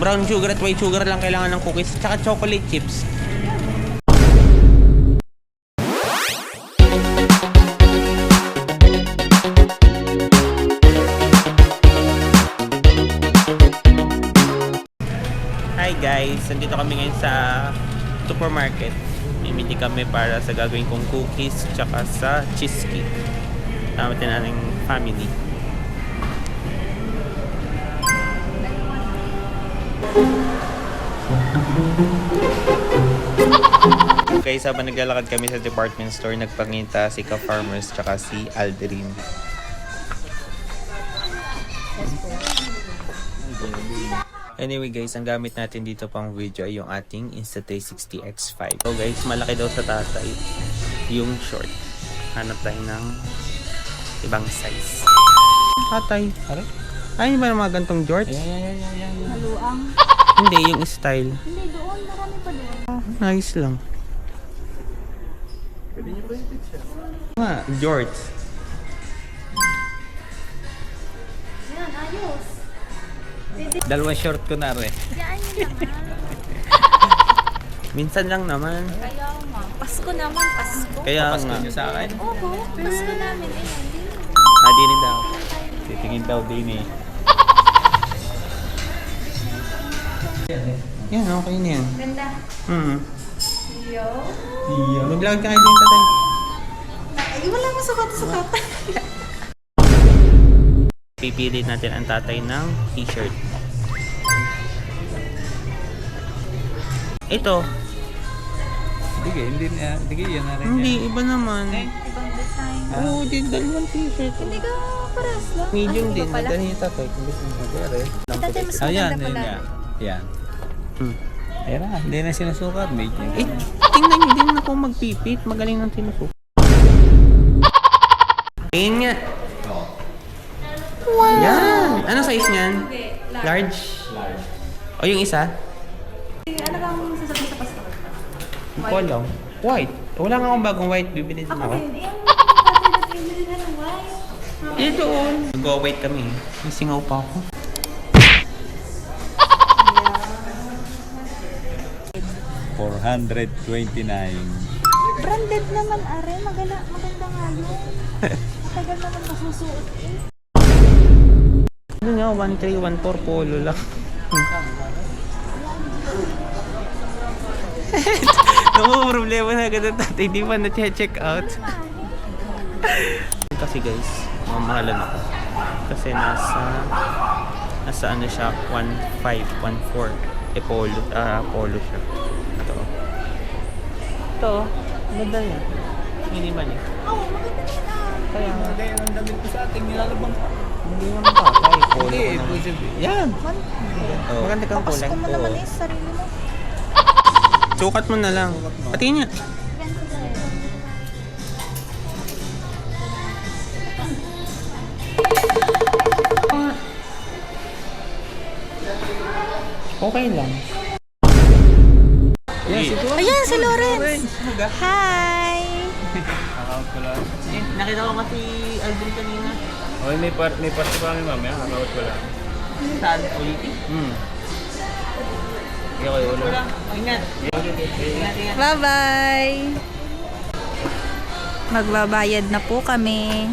brown sugar at white sugar lang kailangan ng cookies. Tsaka chocolate chips. Hi guys, nandito kami ngayon sa supermarket. Mimili kami para sa gagawin kong cookies tsaka sa cheesecake. Tama din nating family. Guys, habang naglalakad kami sa department store, nagpangita si Ka-Farmers tsaka si Aldrin. Anyway guys, ang gamit natin dito pang video ay yung ating Insta360X5. So guys, malaki daw sa tatay yung short. Hanap tayo ng ibang size. Tatay, ay ba ng mga gantong shorts? Haluang. Hindi, yung style. Hindi, doon. Marami pa doon. Nice lang. Pwede nyo ba yung picture? Shorts. Yan, ayos. Dalawang short ko na rin. Yan yun naman. Minsan lang naman. Kaya nga. Pasko naman, Pasko. Kaya Pasko nga. nyo sa akin. Oo, Pasko namin. Ayan, din. Di rin daw. Titingin daw din eh. Yan, okay na yan. Ganda. Yo. Mag-vlog ka kayo din, tatay. Ay, wala mo sukat-sukat. Pipili natin ang tatay ng t-shirt. Ito. Hindi yan na rin Hindi, yan. iba naman. Ibang design. Oo, din dalawang t-shirt. Hindi ka paras lang. Medium Ano din. ba pala? Madali yung tatay. Kung gusto mo pere. Tatay, mas Ayan, maganda pala. yan. Hmm. Ayan na, hindi na sinusukat. Medyo. Eh, tingnan nyo din ako magpipit. Magaling ng tinusok. Tingin nga. Oh. Yan. Ano size niyan? Large? O yung isa? Ano kang sasabihin sa Pasko? Ko lang. White. Wala nga akong bagong white. Bibili din ako. Tatay na pinili na ng white. Ito on. Mag-wait kami. May singaw pa ako. $429. Branded naman, are. Maganda nga yun. Matagal naman masusuot eh. Ano nga, 1314 polo lang. Naku, problema na agad ang tatay. Di pa na-check out. Kasi guys, mamahalan ako. Kasi nasa ano siya, 1.5, 1.4. Polo siya. Ito, ganda niya. Minimal eh. Oo, maganda yan ah. Kaya nga. Kaya ang damit ko sa ating nilalabang pa. Hindi naman tatay. Polo Hindi, ko naman. yan. Oh. Maganda kang kulay. Papasko mo naman eh, sarili mo. Sukat mo na lang. Pati niya. Ganito sa'yo. Okay lang. Ayan, si Lawrence. Hi! Account ko lang. Nakita ko kasi Aldrin kanina. Okay, may party pa kami mamaya. Account ko lang. Saan? Ulitin? Kaya kayo ulo. Ingat. Ingat. Bye-bye! Magbabayad na po kami.